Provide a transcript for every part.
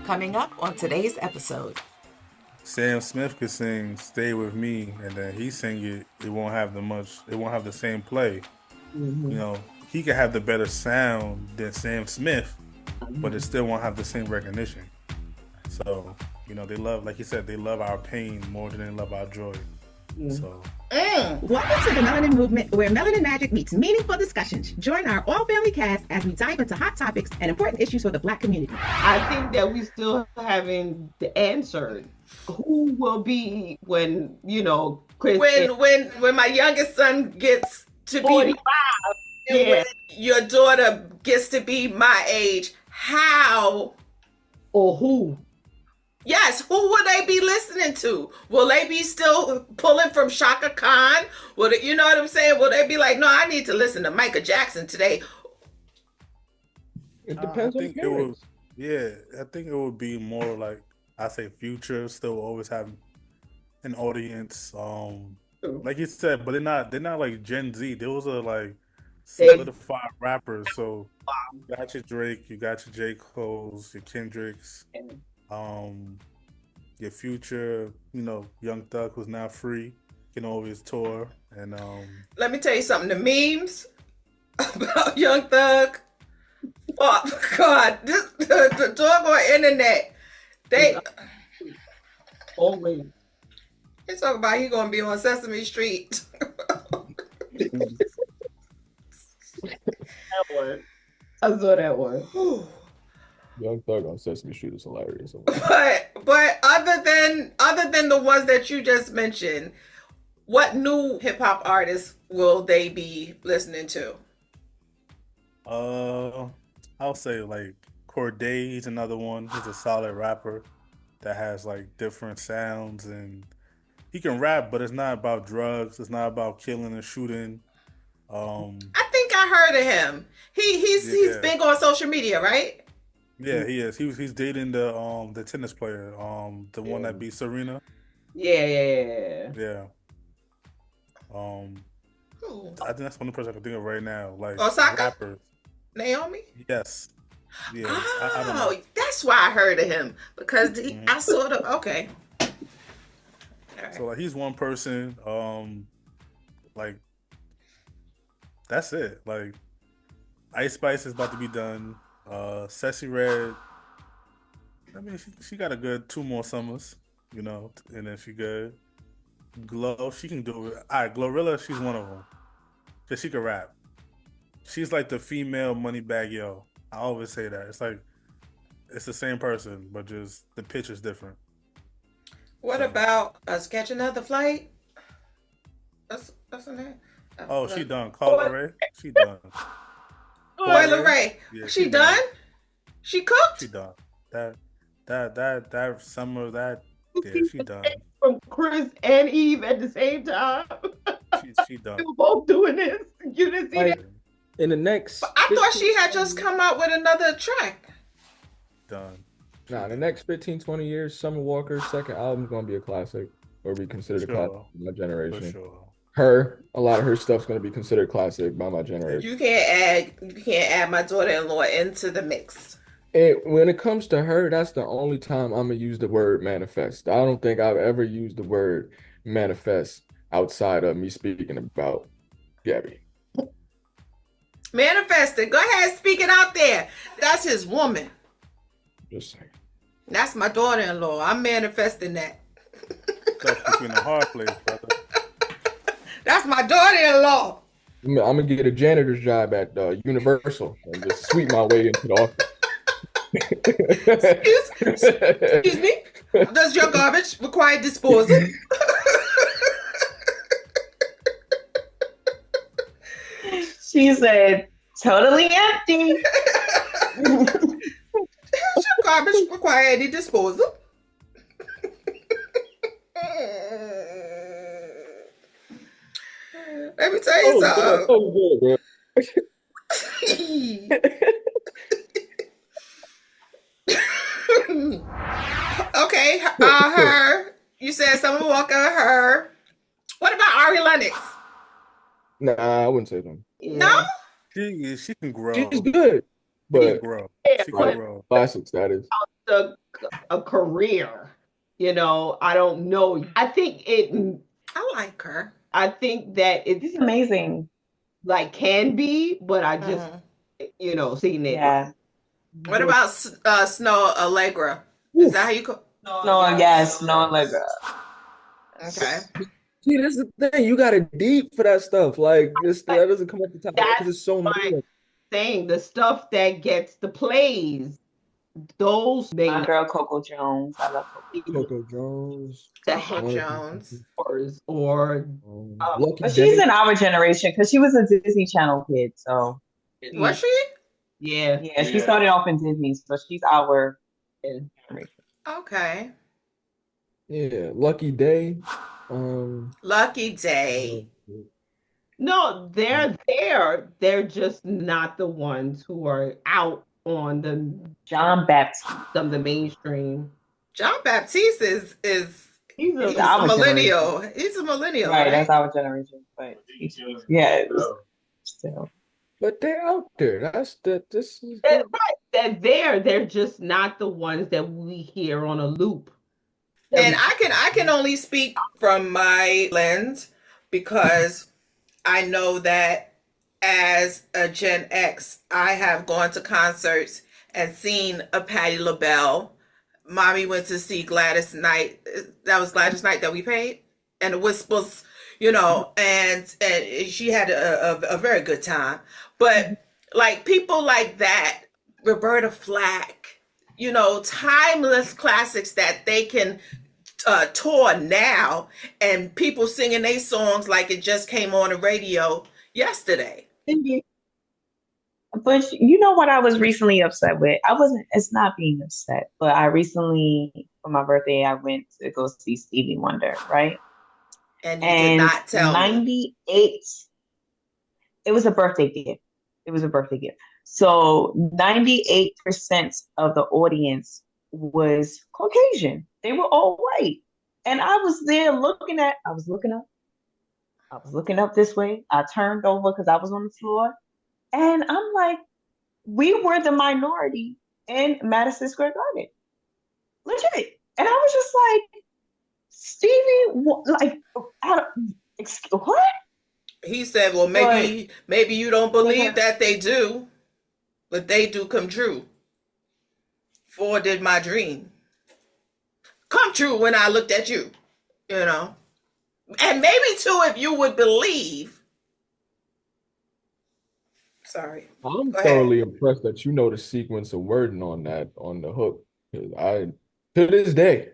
Coming up on today's episode. Sam Smith could sing "Stay with Me," and then he sing it. It won't have the same play. You Mm-hmm. know, he could have the better sound than Sam Smith, but it still won't have the same recognition. So, they love, like you said, they love our pain more than they love our joy. So, Welcome to the Melanin Movement, where melanin magic meets meaningful discussions. Join our all-family cast as we dive into hot topics and important issues for the Black community. I think that we still haven't answered who will be when Chris. When my youngest son gets to be 45, and when your daughter gets to be my age, how or who? Yes, who will they be listening to? Will they be still pulling from Shaka Khan? Will they, you know what I'm saying? Will they be like, no, I need to listen to Michael Jackson today? It depends on the parents. I think it would be more like, I say Future still always have an audience. Like you said, but they're not like Gen Z. Those are like solidified rappers. So you got your Drake, you got your J. Cole's, your Kendricks. Your Future, Young Thug, who's now free, can always tour. And let me tell you something. The memes about Young Thug, oh God, the doggone internet, they always. They talk about he gonna be on Sesame Street. That one. I saw that one. Young Thug on Sesame Street is hilarious. But other than the ones that you just mentioned, what new hip hop artists will they be listening to? I'll say like Cordae. He's another one. He's a solid rapper that has like different sounds, and he can rap, but it's not about drugs. It's not about killing and shooting. I think I heard of him. He's big on social media, right? Yeah, he is. He's dating the tennis player, the one that beat Serena. Yeah. I think that's one person I can think of right now. Like Osaka? rappers. Naomi? Yes. Yeah. Oh, I don't know. that's why I heard of him, because I sort of okay. All right. So like he's one person. Like that's it. Like Ice Spice is about to be done. Sexyyy Red. I mean, she got a good 2 more summers, and then she good. Glow, she can do it. All right, Glorilla, she's one of them, cause she can rap. She's like the female Moneybagg Yo. I always say that. It's like it's the same person, but just the pitch is different. What about us catch another flight? That's her name. She done. Cordae, she done. Boiler Ray. Yeah, she done? She cooked? She done. That summer, she done. From Chris and Eve at the same time. She done. They were both doing this. You didn't see that? In the next, But I thought she had just come out with another track. Done. in the next 15, 20 years, Summer Walker's second album is gonna be a classic, or be considered a classic by my generation. For sure. A lot of her stuff's gonna be considered classic by my generation. You can't add my daughter-in-law into the mix. And when it comes to her, that's the only time I'm gonna use the word manifest. I don't think I've ever used the word manifest outside of me speaking about Gabby. Manifest it. Go ahead, speak it out there. That's his woman. Just saying. That's my daughter-in-law. I'm manifesting that. Stuff between the hard place, brother. That's my daughter-in-law. I'm gonna get a janitor's job at Universal and just sweep my way into the office. Excuse me? Does your garbage require disposal? She said, totally empty. Does your garbage require any disposal? Let me tell you something. Oh, good, Okay, her. You said Summer Walker, her. What about Ari Lennox? Nah, I wouldn't say them. No? She can grow. She's good, She can but grow. Yeah, She but- can grow. classic status. The a career. I don't know. I think I like her. I think that She's it's amazing. like can be, but I just seen it. Yeah. What about Snoh Alegria? Is that how you call? No, yes, Snoh Alegria. Okay. See, this is the thing. You got to deep for that stuff. Like this, that doesn't come up the top because That's it's so my new. saying. The stuff that gets the plays, those My girl Coco Jones. I love Coco. Coco Jones, the Coco Wonderful. Jones. Haters or Lucky But she's Day. in our generation because she was a Disney Channel kid. So Was she? yeah. yeah, she started off in Disney, so she's our generation. Okay. Yeah, Lucky Day. Lucky Day. No, they're there. They're just not the ones who are out on John Baptiste. the mainstream. John Baptiste is He's he's a a our millennial. He's a millennial, Right, right? that's our generation. But yeah, still. But they're out there. This is they're right. They're just not the ones that we hear on a loop. And I can only speak from my lens because I know that as a Gen X, I have gone to concerts and seen a Patti LaBelle. Mommy went to see Gladys Knight. That was Gladys Knight that we paid, and the Whispers, and she had a very good time. But like people like that, Roberta Flack, timeless classics that they can tour now, and people singing their songs like it just came on the radio yesterday. But you know what I was recently upset with? It's not being upset, but I recently, for my birthday, I went to go see Stevie Wonder, right? And you did not tell 98, it was a birthday gift. It was a birthday gift. So 98% of the audience was Caucasian. They were all white. And I was there I was looking up this way. I turned over because I was on the floor. And I'm like, we were the minority in Madison Square Garden. Legit. And I was just like, Stevie, what? He said, well, maybe you don't believe that they do, but they do come true. For did my dream come true when I looked at you, And maybe too, if you would believe. Sorry. I'm thoroughly impressed that you know the sequence of wording on the hook. 'Cause to this day,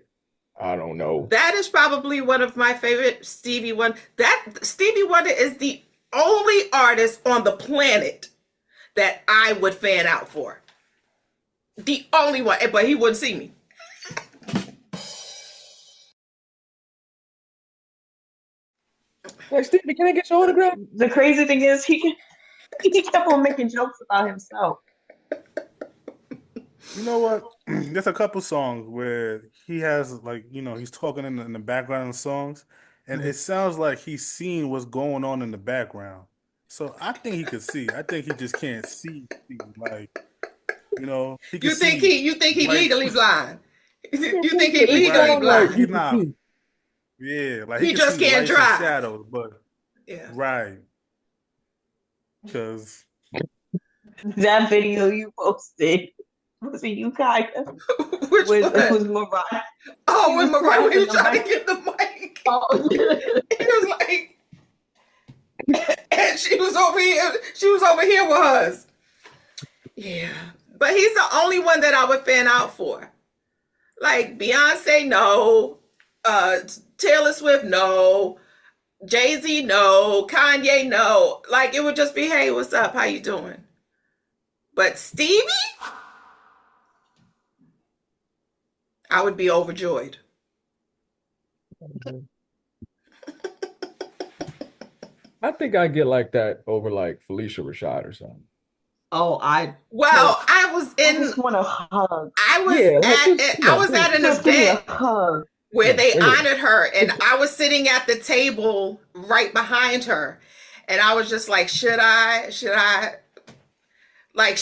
I don't know. That is probably one of my favorite Stevie Wonder. That Stevie Wonder is the only artist on the planet that I would fan out for. The only one, but he wouldn't see me. Like, Stevie, can I get your autograph? The crazy thing is he kept on making jokes about himself. You know what? There's a couple songs where he has he's talking in the background of songs, and it sounds like he's seeing what's going on in the background. So I think he could see. I think he just can't see. He can You think he legally blind? You think he Right. legally blind? He's not. Yeah, like He can just see can't lights and drive. shadows, but Yeah. right. Because That video you posted, was it you, Kaya? Which one? It was Mariah. Oh, when was Mariah, when he was trying trying to to get the mic, Oh, he was like, and she was over here. She was over here with us. Yeah, but he's the only one that I would fan out for. Like Beyonce, no. Taylor Swift, no. Jay-Z, no. Kanye, no. Like it would just be, hey, what's up? How you doing? But Stevie, I would be overjoyed. I think I get like that over like Felicia Rashad or something. Oh, I was I in. just want a hug. I was at an Just give me a event hug. where they Yeah. honored her, and I was sitting at the table right behind her, and I was just like, should I Like,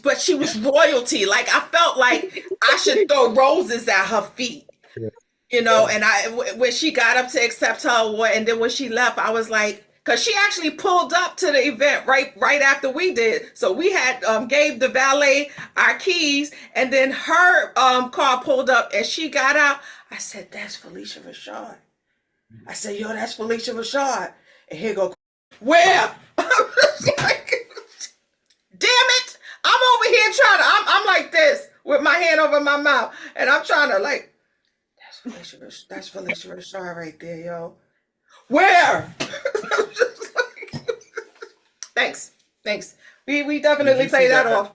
but she was royalty. Like, I felt like I should throw roses at her feet, Yeah. you know. And when she got up to accept her award, and then when she left, I was like, because she actually pulled up to the event right after we did. So we had gave the valet our keys, and then her car pulled up, and she got out. I said, "That's Felicia Rashad." I said, "Yo, that's Felicia Rashad." And here go, where? Like, damn it! I'm over here trying to. I'm like this with my hand over my mouth, and I'm trying to like. That's Felicia Rashad right there, yo. Where? Thanks. We definitely play that off.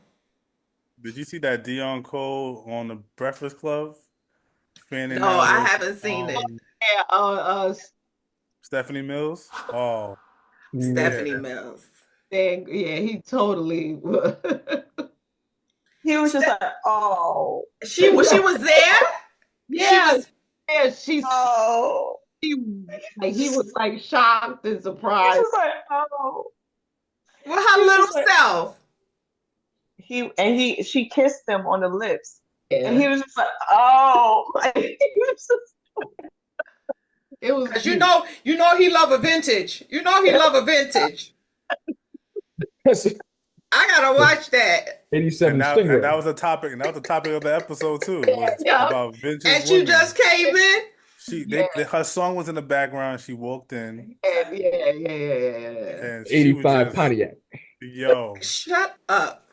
Did you see that Dion Cole on the Breakfast Club? No, I haven't seen it. Yeah, Stephanie Mills. Oh, Stephanie yeah. Mills. yeah, he totally. He was just like, oh. She was there. Yeah, she's. Oh. He was like shocked and surprised. He was like, oh. With her little self. She kissed him on the lips. Yeah. And he was just like, oh. It was Because you know he love a vintage. You know he love a vintage. I gotta watch that. 87 And Stinger. that was the topic, of the episode too. Was about vintage. And she women. just came in. Her song was in the background. She walked in. Yeah. And 85 Pontiac. Yo, shut up.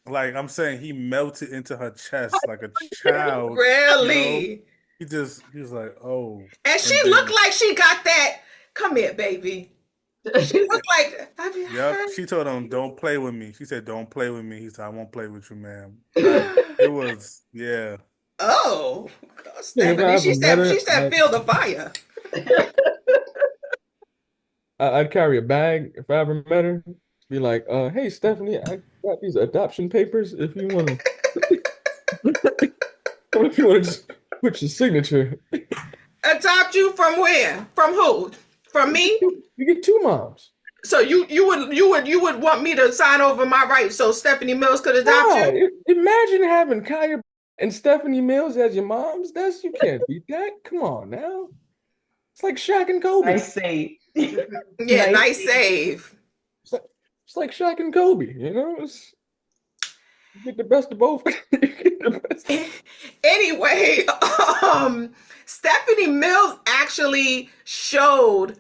Like I'm saying, he melted into her chest like a child. Really? You know? He was like, oh. And she looked like she got that. Come here, baby. She looked like. Yep. She told him, "Don't play with me." She said, "Don't play with me." He said, "I won't play with you, ma'am." It was, yeah. Oh, Stephanie. She said, "Feel the fire." I'd carry a bag if I ever met her. Be like, "Hey, Stephanie, I got these adoption papers. If you want to, just put your signature." Adopt you from where? From who? From me? You get 2 moms. So you would want me to sign over my rights so Stephanie Mills could adopt you? Imagine having Kaya and Stephanie Mills as your moms. You can't beat that. Come on now. It's like Shaq and Kobe. Nice save. Yeah, nice save. It's like Shaq and Kobe, you know? You get the best of both. Anyway, Stephanie Mills actually showed,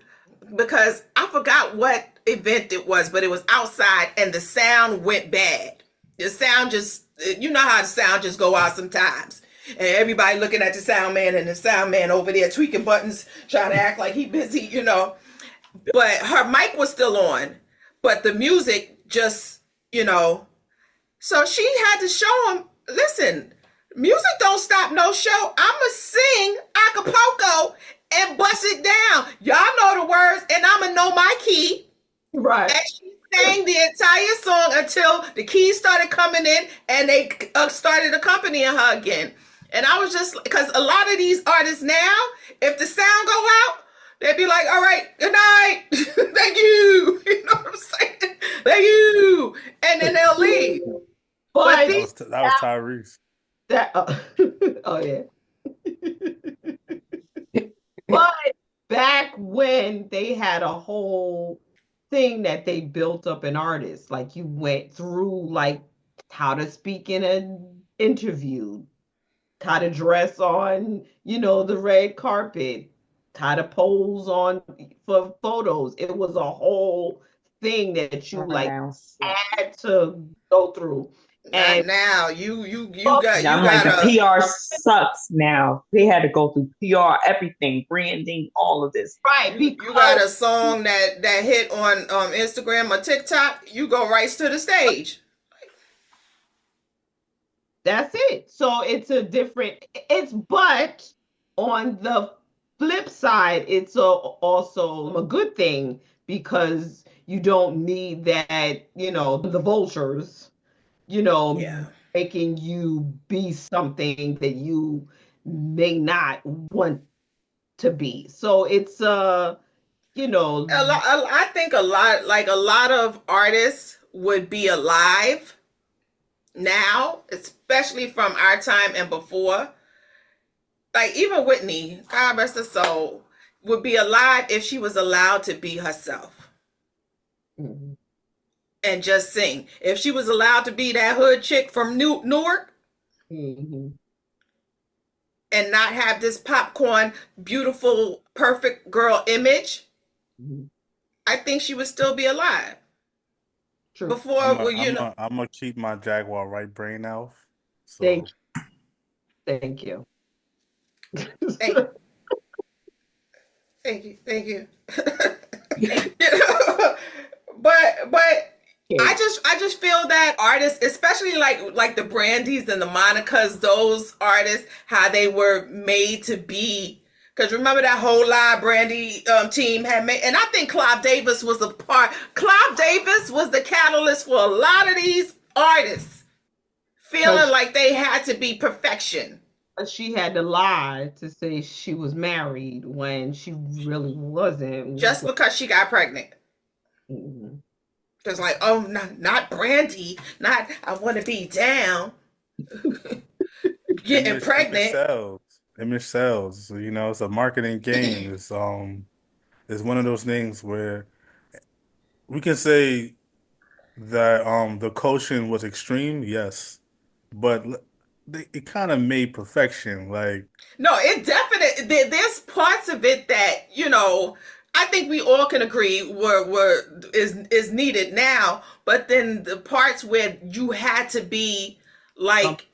because I forgot what event it was, but it was outside and the sound went bad. The sound just, you know how the sound just go out sometimes. And everybody looking at the sound man, and the sound man over there tweaking buttons, trying to act like he busy, you know. But her mic was still on, but the music just, you know. So she had to show him, listen, music don't stop no show. I'ma sing Acapulco and bust it down. Y'all know the words, and I'ma know my key. Right. And she sang the entire song until the keys started coming in, and they started accompanying her again. And I was just, because a lot of these artists now, if the sound go out, they'd be like, all right, good night. Thank you. You know what I'm saying? Thank you. And then they'll leave. But that was Tyrese. Oh yeah. But back when they had a whole thing that they built up an artist, like you went through like how to speak in an interview, how to dress on, the red carpet, how to pose for photos. It was a whole thing that you had to go through. And now you got the PR sucks now. They had to go through PR, everything, branding, all of this. Right. You got a song that hit on Instagram or TikTok, you go right to the stage. That's it. So but on the flip side, it's also a good thing, because you don't need that, the vultures, making you be something that you may not want to be. So it's I think a lot of artists would be alive now, especially from our time and before, like even Whitney, God rest her soul, would be alive if she was allowed to be herself Mhm. and just sing. If she was allowed to be that hood chick from Newark Mhm. and not have this popcorn, beautiful, perfect girl image, Mhm. I think she would still be alive. True. Before, well, you know, I'm gonna keep my Jaguar right brain out. Thank So thank you. thank, thank you. You know, but I just feel that artists, especially like the Brandies and the Monicas, those artists, how they were made to be. Because remember that whole live Brandy team had made, and I think Clive Davis was a part. Clive Davis was the catalyst for a lot of these artists feeling like they had to be perfection. She had to lie to say she was married when she really wasn't. Just because she got pregnant. Mhm. Just like, oh, not Brandy, not I want to be down, getting image pregnant. sells. Image sells. So, it's a marketing game. It's one of those things where we can say that the coaching was extreme, yes, but it kind of made perfection. Like, No, it definitely there's parts of it that I think we all can agree were is needed now, but then the parts where you had to be All like,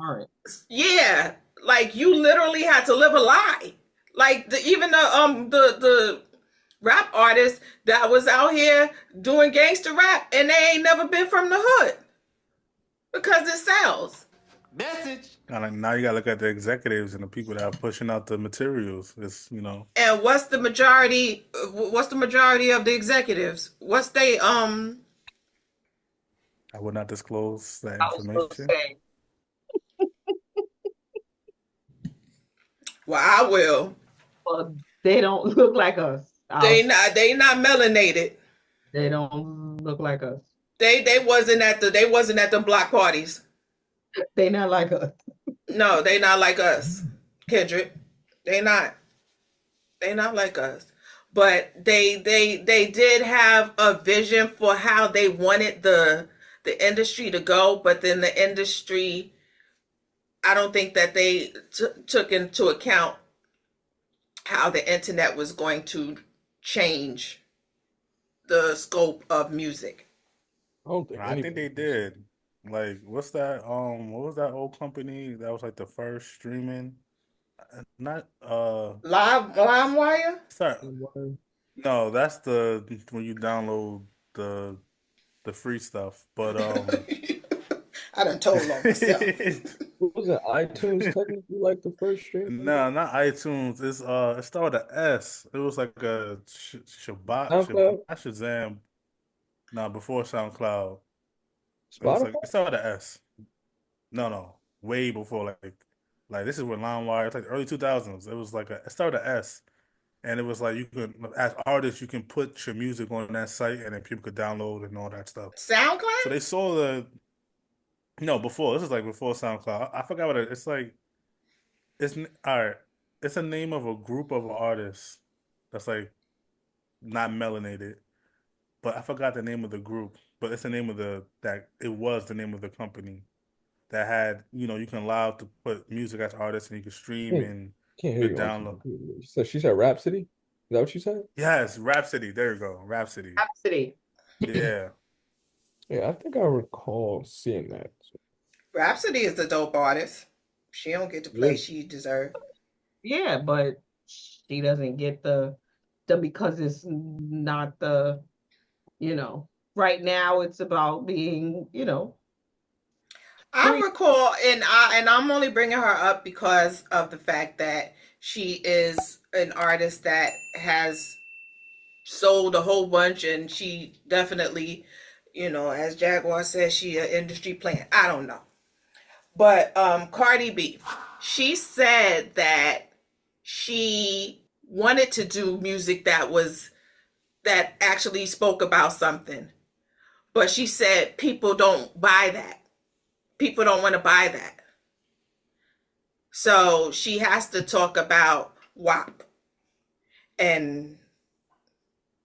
right. yeah, like you literally had to live a lie. Like even the rap artists that was out here doing gangster rap and they ain't never been from the hood because it sells. Message. kind of now you gotta look at the executives and the people that are pushing out the materials. And what's the majority? What's the majority of the executives? What's they I would not disclose that I was going to information. say, Well, I will. well, they don't look like us. They not melanated. They don't look like us. They wasn't at the block parties. They not like us. No, they not like us, Kendrick. They not. They not like us. But they did have a vision for how they wanted the industry to go, but then the industry, I don't think that they took into account how the internet was going to change the scope of music. I don't think I think anybody. they did. Like, what's that? What was that old company that was like the first streaming? Not LimeWire. sorry. No, that's the when you download the the free stuff. But I done told on myself. Wasn't iTunes technically like the first stream? no, not iTunes. It started with an S. It was like a SoundCloud, not Shazam. No, before SoundCloud. It was like Spotify. it started with an S. No, way before like this is when LimeWire. It's like the early 2000s. It was like it started with an S, and it was like you could as artists you can put your music on that site, and then people could download and all that stuff. So SoundCloud? they saw the no before. This is like before SoundCloud. I forgot what it's like. All right. It's a name of a group of artists that's like not melanated, but I forgot the name of the group. But it's the name of it was the name of the company that had, you can allow to put music as artists and you can stream Can't, and can't you hear could you on download. TV. She said Rhapsody. Is that what you said? Yes, Rhapsody. There you go. Rhapsody. Rhapsody. Yeah. Yeah, I think I recall seeing that. Rhapsody is a dope artist. She don't get the play she deserves. Yeah, but she doesn't get the because it's not right now it's about being, I free. recall, and I'm only bringing her up because of the fact that she is an artist that has sold a whole bunch, and she definitely, as Jaguar says, she an industry plant. I don't know, but Cardi B, she said that she wanted to do music that actually spoke about something, but she said people don't buy that. people don't want to buy that. So she has to talk about WAP. And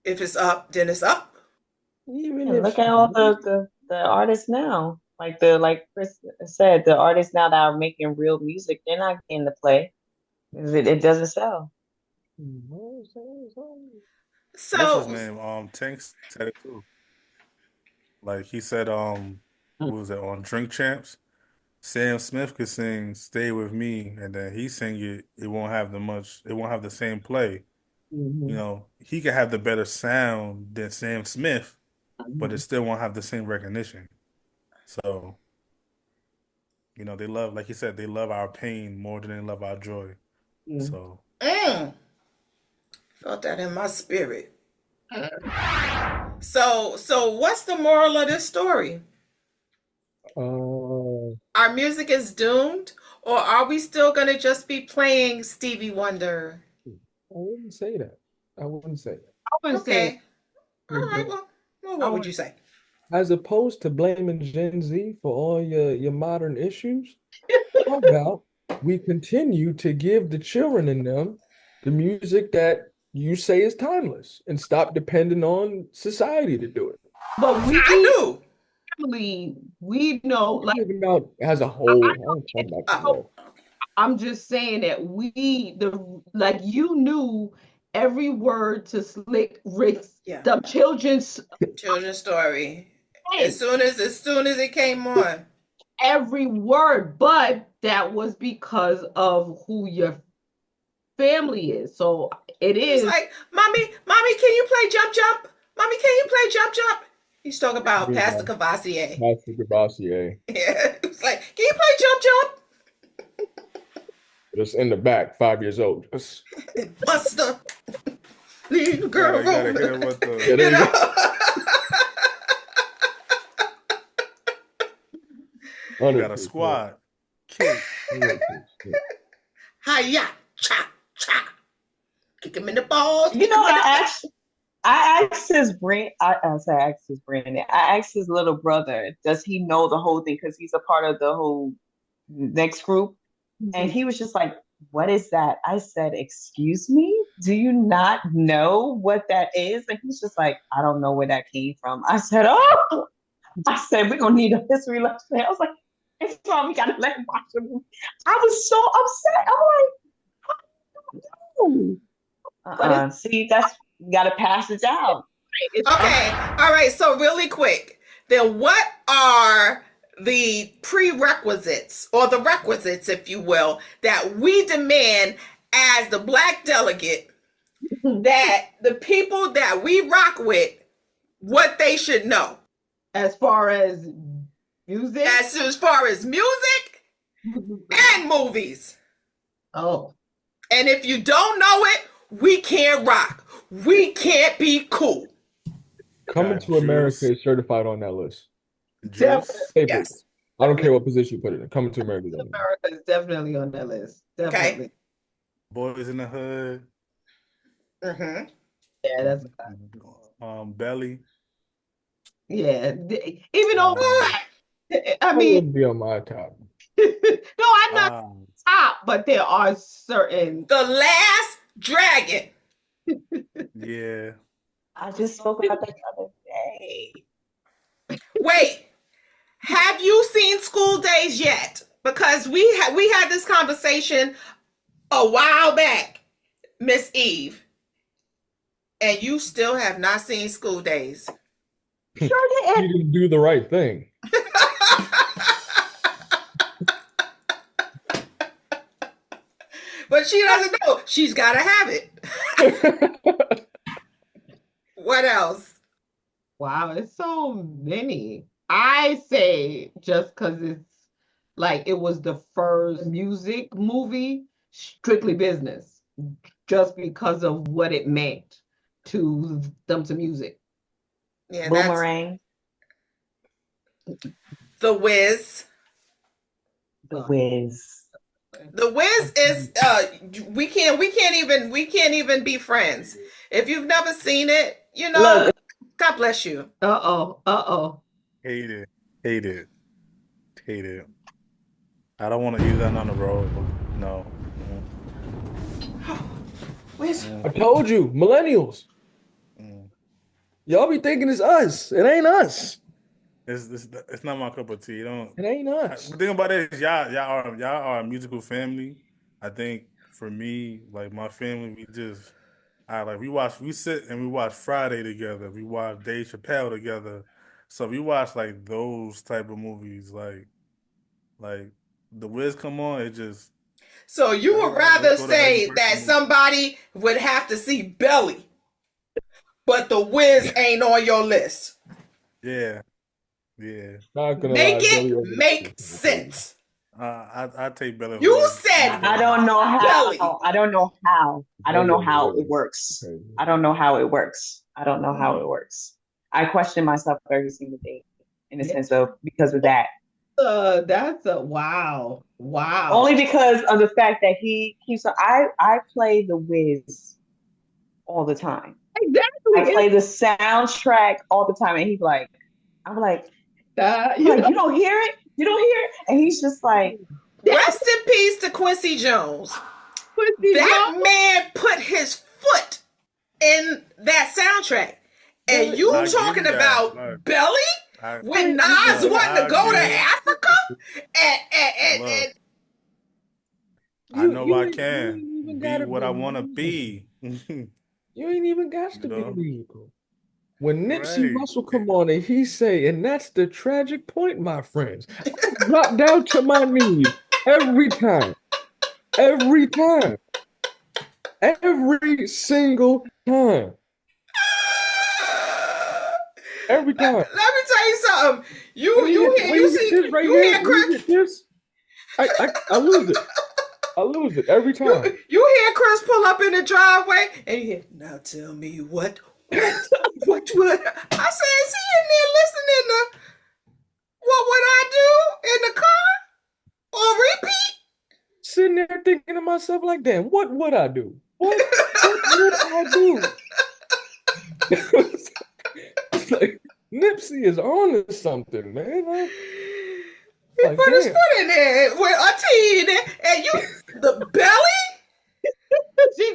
if it's up, then it's up. Even And if look at all the artists now. Like Chris said, the artists now that are making real music, they're not getting the play because it doesn't sell. What's his So name? Tank said it too. Like he said, what was it on Drink Champs? Sam Smith could sing "Stay with Me," and then he sing it. It won't have it won't have the same play. You know, he could have the better sound than Sam Smith, but it still won't have the same recognition. So, you know, they love, like you said, they love our pain more than they love our joy. So, felt that in my spirit. So what's the moral of this story? Our music is doomed, or are we still gonna just be playing Stevie Wonder? I wouldn't say that. I wouldn't say that. I would say, All right. Well, what would you say? As opposed to blaming Gen Z for all your modern issues, how about we continue to give the children in them the music that you say is timeless and stop depending on society to do it. but I do. family, we know, like, Talking about as a whole. I'm talking about the world. I'm just saying that you knew every word to Slick Rick's the children's story. As soon as it came on. Every word, but that was because of who your family is. So it is like, mommy, can you play jump jump? Mommy, can you play jump jump? He's talking about Pastor Cavassier. Pastor Cavassier. Yeah. It's like, can you play jump jump? Just in the back, 5 years old. Just Buster. Leave the girl gotta get him with the, you got a squad. Kick. Hiya, cha, cha. Kick him in the balls. You know, I asked his brain. I asked his brain. I asked his little brother, does he know the whole thing? Because he's a part of the whole next group. And he was just like, what is that? I said, excuse me? Do you not know what that is? And he's just like, I don't know where that came from. I said, we're going to need a history lesson. I was like, it's why we got to let him watch the movie. I was so upset. I'm like, see, that's, you got to pass it down. Okay. All right. So really quick, then what are the prerequisites or the requisites, if you will, that we demand as the Black delegate that the people that we rock with, what they should know? As far as music? As far as music and movies. Oh. And if you don't know it, we can't rock. We can't be cool. Coming to America is certified on that list. Yes. I don't care what position you put it in. Coming to America. America is definitely on that list. Definitely. Okay. Boys in the Hood. Mm-hmm. Yeah, that's Belly. Yeah. Even though I mean, wouldn't be on my top. No, I'm not top, but there are certain. The Last Dragon. Yeah. I just spoke about that the other day. Wait, have you seen School Days yet? Because we had this conversation a while back, Miss Eve, and you still have not seen School Days. Sure did. You didn't do the right thing. But she doesn't know. She's got to have it. What else? Wow, it's so many. I say just because it's like it was the first music movie, Strictly Business, just because of what it meant to them to music. Yeah, Boomerang. The Wiz. The Wiz. The Wiz is we can't even be friends. If you've never seen it, you know, God bless you. Uh-oh. Hate it. Hate it. I don't want to eat that on the road. No. Where's I told you, millennials. Y'all be thinking it's us. It ain't us. It's not my cup of tea. You don't. It ain't us. The thing about it is y'all are a musical family. I think for me, like my family, we sit and we watch Friday together. We watch Dave Chappelle together. So we watch like those type of movies, like The Wiz come on. It just So you would let's rather go to Eddie say Murphy that movie. somebody would have to see Belly, but The Wiz ain't on your list. Yeah. Not gonna Make lie, it Billy over make sense. I take Belly. You over said I don't know how. Belly. I don't know how. I don't know how Okay. it works. I don't know how it works. I don't know how it works. I question myself every single day in the sense of because of that. That's a wow. Only because of the fact that he keeps. I play The Wiz all the time. Exactly. I play the soundtrack all the time, and he's like, I'm like, you don't hear it? You don't hear it? And he's just like, Rest in peace to Quincy Jones. That man put his foot in that soundtrack. And you I talking give you about that. Belly when Nas wanted to go to Africa? And I know I You can ain't even be gotta what I want to musical. be. You ain't even got to be know? musical. When Nipsey Right. Russell come on and he say, and that's the tragic point, my friends. I drop down to my knees every time. Every time. Every single time. Every time. let me tell you something. You hit this right here, hear when you Chris. hit this, I lose it. I lose it every time. You hear Chris pull up in the driveway and you hear, now tell me what? I said, is he in there listening to what would I do in the car on repeat? Sitting there thinking to myself like, damn, what would I do? What would I do? It's like Nipsey is on to something, man. He Like, put his damn. foot in there with a tea in there, and you the Belly, She's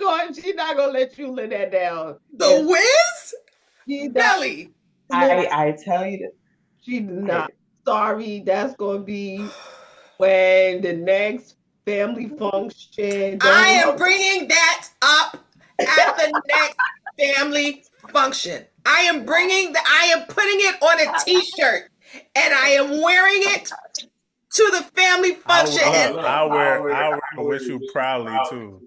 not gonna let you let that down. the Wiz, She's Belly. I tell you that she's not sorry. That's gonna be when the next family function. I am bringing that up at the next family function. I am putting it on a t-shirt and I am wearing it to the family function. I wear with you proudly too.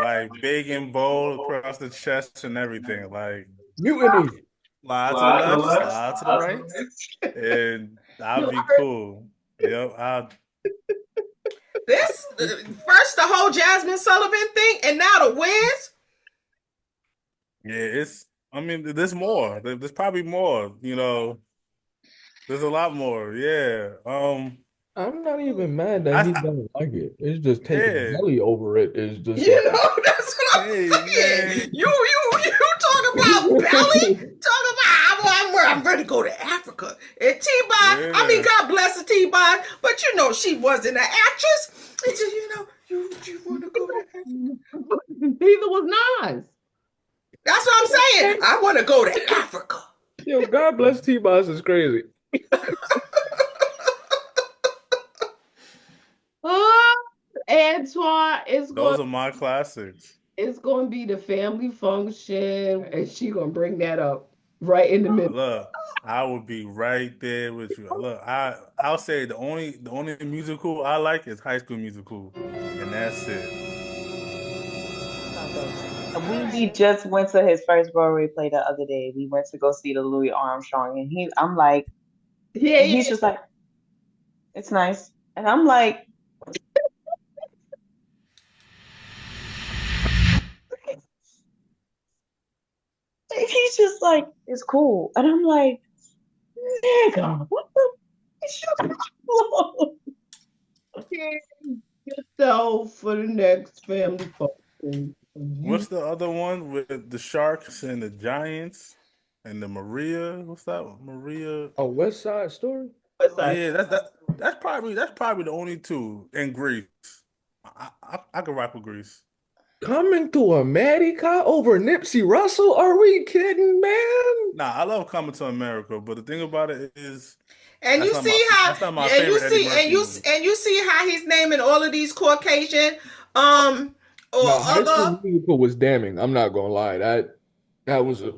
Like big and bold across the chest and everything. Like Mutiny. slide to the left, slide to the right. And I'll be cool. Yep, This first the whole Jasmine Sullivan thing, and now the Wiz. Yeah, there's more. There's probably more. There's a lot more. Yeah. I'm not even mad that he doesn't like it. It's just taking Belly over it is just You know, that's what I'm saying. Man. You talk about Belly, talk about I'm ready to go to Africa. And T-Bond, I mean, God bless the T-Bond, but she wasn't an actress. It's just, you want to go to Africa. Neither was Nas. That's what I'm saying. I want to go to Africa. Yo, God bless T-Boss is crazy. Antoine, those are my classics. It's going to be the family function, and she going to bring that up right in the middle. Look, I would be right there with you. Look, I'll say the only musical I like is High School Musical, and that's it. we just went to his first Broadway play the other day. We went to go see the Louis Armstrong, and I'm like, he's just like, it's nice, and I'm like, he's just like, it's cool, and I'm like, nigga, what the? It's your problem. Yourself for the next family function. What's the other one with the Sharks and the Giants and the Maria? What's that one? Maria? Oh, West Side Story? side. Yeah, that's probably the only two in Greece. I could rock with Greece. Coming to America over Nipsey Russell? Are we kidding, man? Nah, I love Coming to America, but the thing about it is And you see how, that's not my and you favorite Eddie see, Murphy movie. and you see how he's naming all of these Caucasian, or No, High School other. Musical was damning. I'm not gonna lie. That was a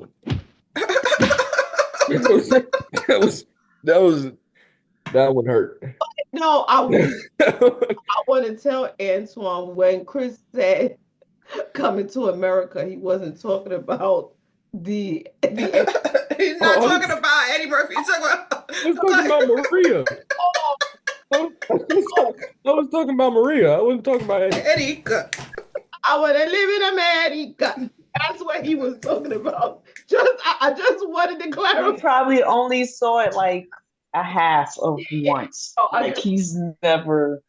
that was that was that would hurt. No, I want to tell Antoine when Chris said coming to America, he wasn't talking about the He's not talking about Eddie Murphy. He's talking about. I was talking about Maria. I was talking about Maria. I wasn't talking about Eddie. Eddie. I want to live in America. That's what he was talking about. I just wanted to I clarify. probably only saw it like a half of once. Oh, Like he's never.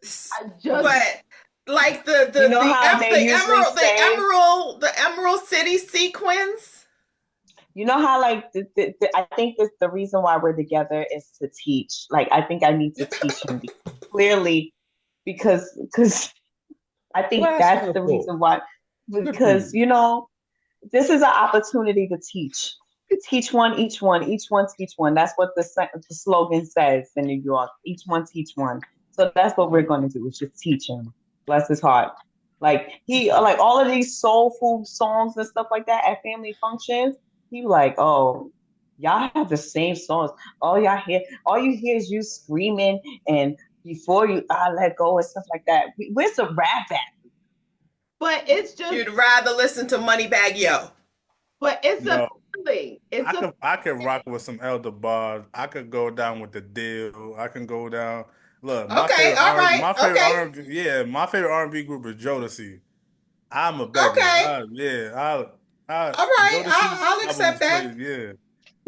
But like the You know how they usually say- the Emerald City sequence. You know how like I think the reason why we're together is to teach. Like I think I need to teach him clearly because I think that's the reason why. Because you know, this is an opportunity to teach. Teach one, each one, each one teach one. That's what the slogan says in New York. Each one teach one. So that's what we're going to do. Is just teach him. Bless his heart. Like like all of these soulful songs and stuff like that at family functions. He like, oh, y'all have the same songs. All you hear is you screaming and before you I let go and stuff like that. Where's the rap at? But it's just You'd rather listen to Moneybag Yo. But it's a feeling. I could rock with some Elder Bard. I could go down with the deal. I can go down. Look, my favorite R&B group is Jodeci. I'm a beggar. Okay. All right, I'll accept that. Yeah.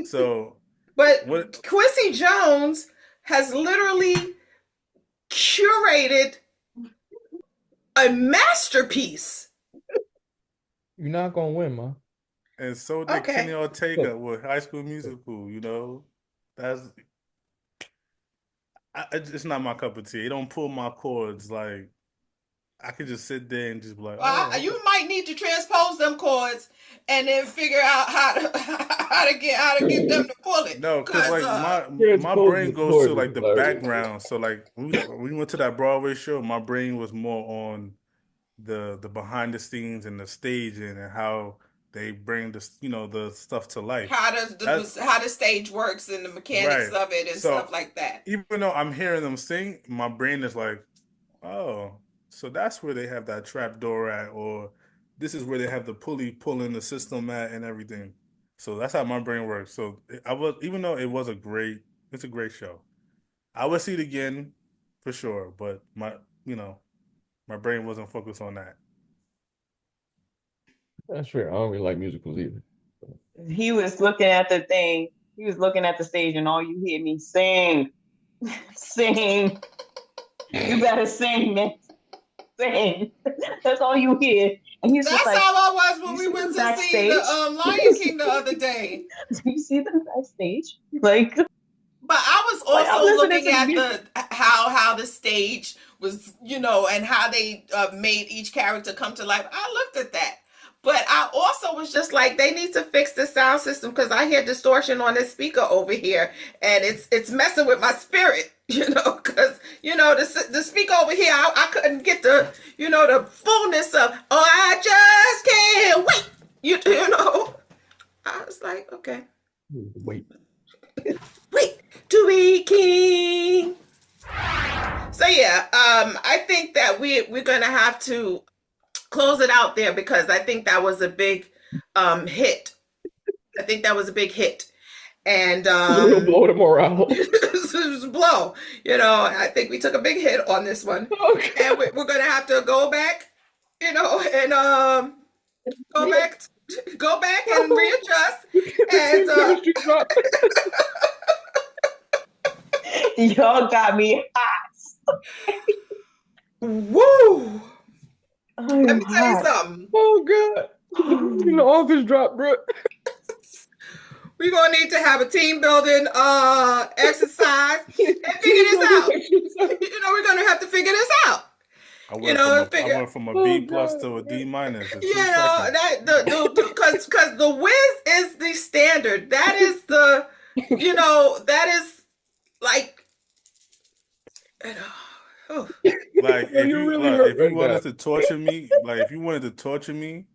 So, but Quincy Jones has literally curated a masterpiece. You're not gonna win, man. And so did Kenny Ortega with High School Musical. You know, it's not my cup of tea. It don't pull my chords. Like I could just sit there and just be like, you might need to transpose them chords and then figure out how to get them to pull it. No, because like my brain goes to like the background. So like when we went to that Broadway show, my brain was more on the behind the scenes and the staging and how they bring the stuff to life. How the stage works and the mechanics of it and stuff like that. Even though I'm hearing them sing, my brain is like, oh, so that's where they have that trap door at, or this is where they have the pulley pulling the system at and everything. So that's how my brain works. So even though it's a great show. I would see it again for sure, but my brain wasn't focused on that. That's fair. I don't really like musicals either. He was looking at the thing. He was looking at the stage, and all you hear me sing, sing. You better sing, man. Sing. That's all you hear. And he's That's just like, how I was when we went to see the Lion King the other day. Do you see them backstage? Like, but I was also looking at how the stage was, and how they made each character come to life. I looked at that. But I also was just like, they need to fix the sound system because I hear distortion on this speaker over here, and it's messing with my spirit, because the speaker over here, I couldn't get the the fullness of I just can't wait. I was like, okay, wait to be king. So yeah, I think that we're gonna have to close it out there because I think that was a big hit. I think that was a big hit. And it'll blow the morale. It was a blow. I think we took a big hit on this one. Okay. And we're gonna have to go back, and go back and readjust. And y'all got me hot. Woo! Let me tell you something. Oh God. The office dropped, bro. We're gonna need to have a team building exercise and figure this out. We're gonna have to figure this out. I went from a B plus to a D minus in 2 seconds. Because the Wiz is the standard. That is the, that is like, like if you wanted to torture me,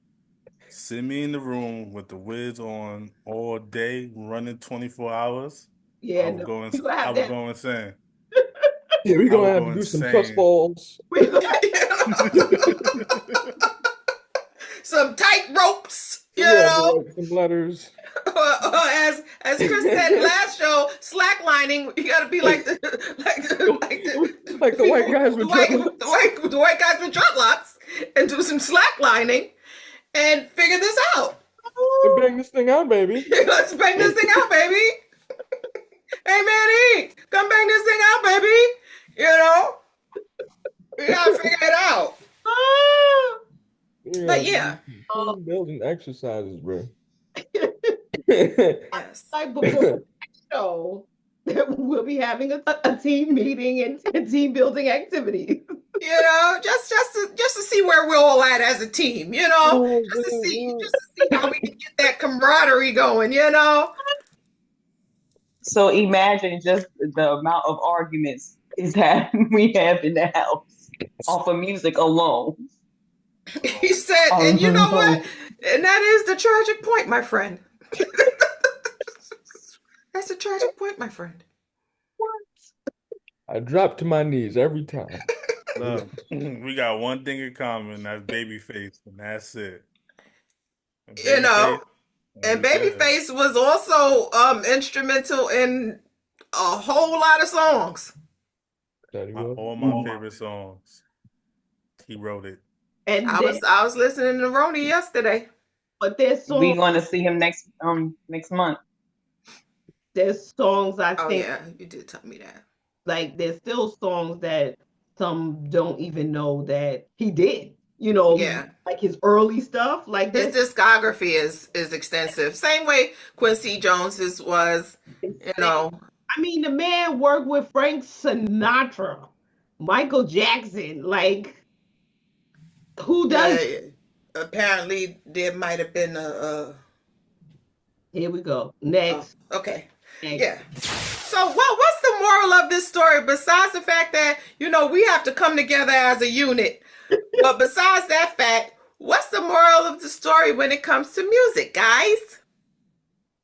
send me in the room with the Wiz on all day, running 24 hours. Yeah, I would go insane. Yeah, we're gonna have to do some trust falls. Some tight ropes, some letters. As Chris said last show, slacklining. You got to be like the white guys with dreadlocks. The white guys with dreadlocks, and do some slacklining and figure this out. Let's bang this thing out, baby. Let's bang this thing out, baby. Hey, Manny, come bang this thing out, baby. We gotta figure it out. But yeah, building exercises, bro. Yes. Like before the show, we'll be having a team meeting and team building activities. Just to see where we're all at as a team. Just to see how we can get that camaraderie going. So imagine just the amount of arguments that we have in the house off of music alone. He said, and you know what? And that is the tragic point, my friend. That's the tragic point, my friend. I drop to my knees every time. Look, we got one thing in common. That's Babyface, and that's it. And Babyface was also instrumental in a whole lot of songs. All my favorite songs. He wrote it. And I was listening to Roni yesterday. But there's songs. We're going to see him next month. There's songs I think. Yeah, you did tell me that. Like there's still songs that some don't even know that he did. Like his early stuff. Like his discography is extensive. Same way Quincy Jones's was. I mean, the man worked with Frank Sinatra, Michael Jackson. Like, who does? Apparently, there might have been a. Here we go. Next. Okay. Next. Yeah. So, what's the moral of this story besides the fact that we have to come together as a unit? But besides that fact, what's the moral of the story when it comes to music, guys?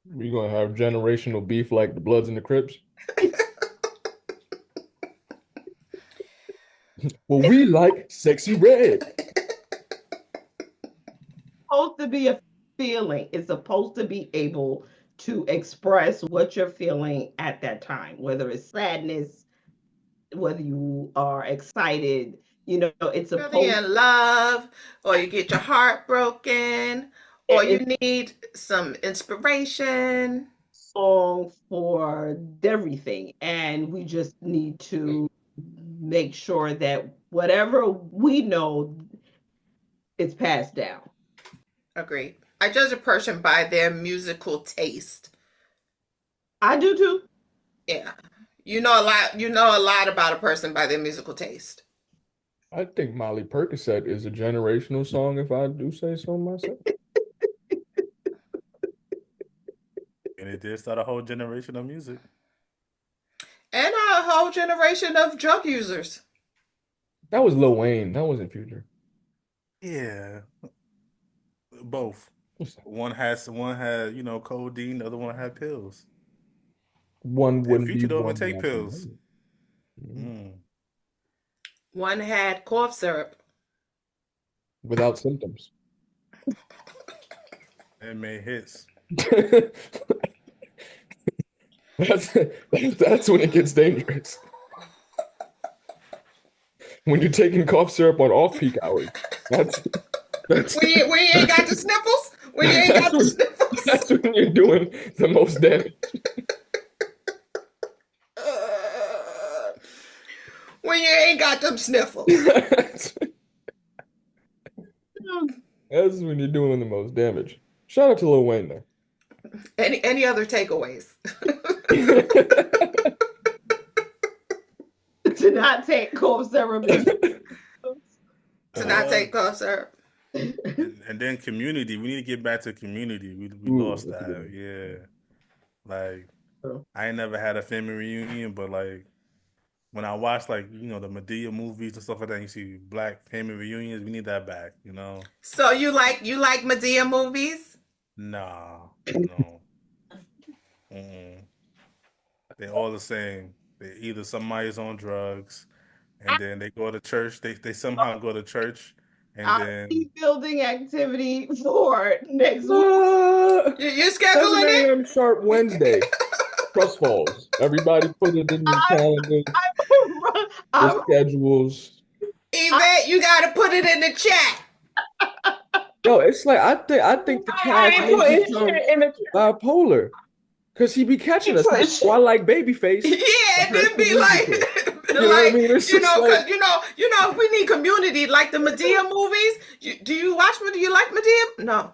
We're gonna have generational beef like the Bloods and the Crips. Well, we like Sexyyy Red. Supposed to be a feeling. It's supposed to be able to express what you're feeling at that time, whether it's sadness, whether you are excited. It's supposed whether you're in love, or you get your heart broken, or you need some inspiration. Song for everything, and we just need to make sure that whatever we know is passed down. Agreed. I judge a person by their musical taste. I do too. Yeah, you know a lot about a person by their musical taste. I think Molly Percocet is a generational song, if I do say so myself. And it did start a whole generation of music. And a whole generation of drug users. That was Lil Wayne. That wasn't Future. Yeah. Both. One had codeine, the other one had pills. One wouldn't Future be don't one even take like pills. One had cough syrup. Without symptoms. And made hits. That's when it gets dangerous. When you're taking cough syrup on off-peak hours. That's when you ain't got the sniffles. When you ain't got the sniffles. That's when you're doing the most damage. When you ain't got them sniffles. That's when you're doing the most damage. Shout out to Lil Wayne, though. Any other takeaways? To not take cough syrup. To not take cough syrup. And then community. We need to get back to community. We Ooh, lost that's a good that. one. Yeah. Like Oh. I ain't never had a family reunion, but like when I watch like, the Medea movies and stuff like that, you see black family reunions, we need that back, So you like Medea movies? Nah, no. Mm-mm. They're all the same. They either somebody's on drugs and then they go to church. They somehow go to church and Our then team building activity for next week. You're 7 scheduling it? a.m. sharp Wednesday. Trust falls. Everybody put it in your calendar, the schedules. Yvette, you got to put it in the chat. Yo, it's like I think the cast I put may become it in the bipolar. Cause he be catching us. So I like Babyface. Yeah, and then be like, You know what I mean? It's just because like- if we need community like the Medea movies. Do you watch? Do you like Medea? No.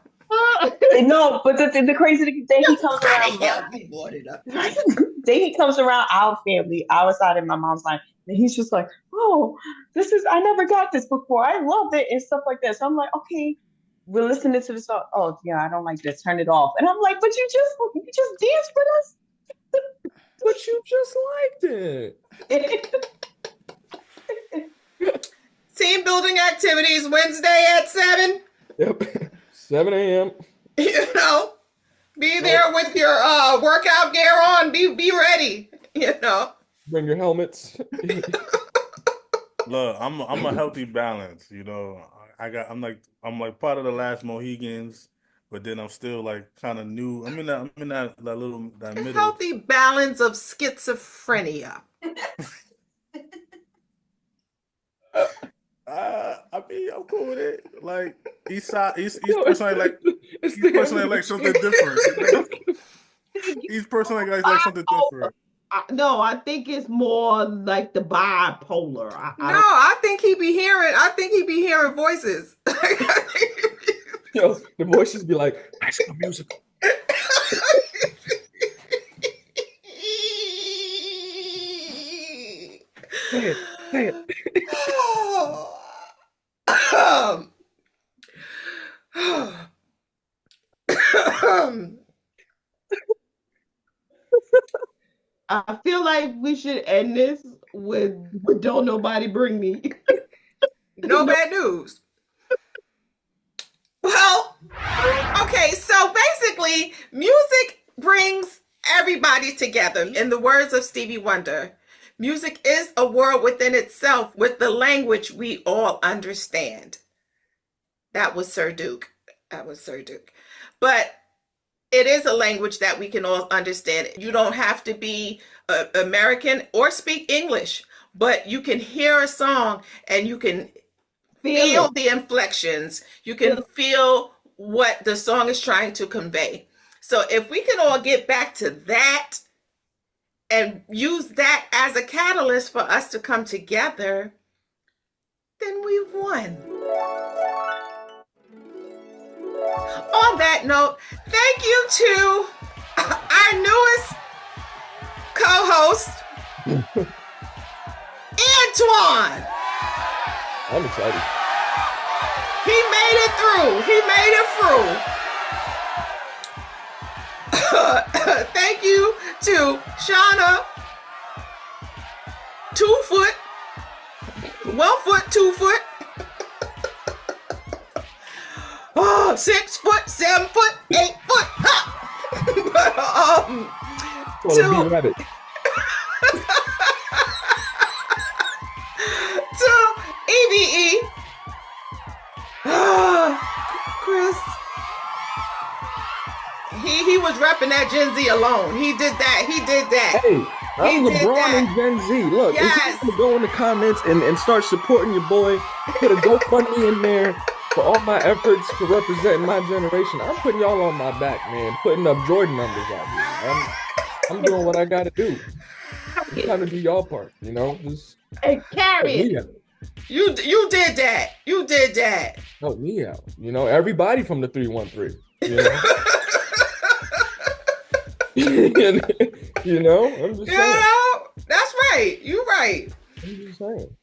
No, but the crazy thing, then he comes around. I brought it up. Then he comes around our family, our side and my mom's side, and he's just like, "Oh, I never got this before. I love it," and stuff like that. So I'm like, "Okay, we're listening to the song. Oh, yeah, I don't like this. Turn it off." And I'm like, "But you just danced with us." But you just liked it. Team building activities Wednesday at 7. Yep. 7 a.m. Be there with your workout gear on. Be ready. Bring your helmets. look, I'm a healthy balance, I'm like part of the last Mohegans, but then I'm still like kind of new. I'm in that middle. Healthy balance of schizophrenia. I'm cool with it. Like each personally like something different. Each person like something different. No, I think it's more like the bipolar. I think he be hearing voices. Yo, the voices be like, High School Musical. Say it. I feel like we should end this with "Don't Nobody Bring Me." No bad news. Well, okay, so basically, music brings everybody together. In the words of Stevie Wonder, music is a world within itself with the language we all understand. That was Sir Duke. But it is a language that we can all understand. You don't have to be American or speak English, but you can hear a song and you can feel the inflections. You can feel what the song is trying to convey. So if we can all get back to that and use that as a catalyst for us to come together, then we've won. On that note, thank you to our newest co-host, Antoine. I'm excited. He made it through. Thank you to Shauna, 2 foot, 1 foot, 2 foot, 6 foot, 7 foot, 8 foot. Well, be rabbit. To EVE, Chris. He was repping that Gen Z alone. He did that. Hey, I'm He did LeBron that. and Gen Z. Look, Yes. if you go in the comments and start supporting your boy, put a GoFundMe in there for all my efforts to represent my generation. I'm putting y'all on my back, man. Putting up Jordan numbers out here. I'm doing what I gotta do. I'm trying to do y'all part, just And carry help it. me out. You did that. You did that. Help me out. Everybody from the 313. You know, I'm just You saying. know, that's right. You're right. I'm just saying.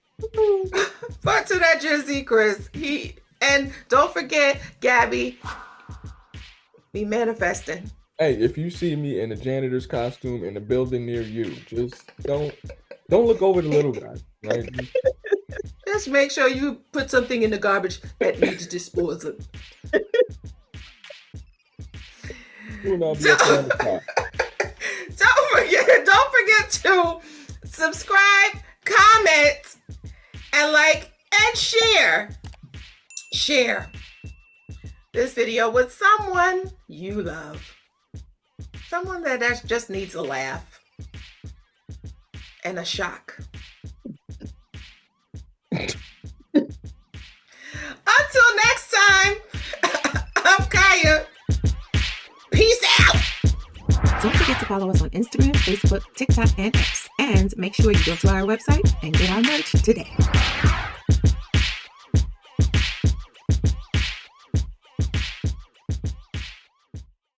But to that Gen Z Chris, and don't forget, Gabby, be manifesting. Hey, if you see me in a janitor's costume in a building near you, just don't look over the little guy. Right? Just make sure you put something in the garbage that needs disposal. Don't forget to subscribe, comment, and like and share. Share this video with someone you love. Someone that just needs a laugh and a shock. Until next time, I'm Kaya. Peace out. Don't forget to follow us on Instagram, Facebook, TikTok, and X. And make sure you go to our website and get our merch today.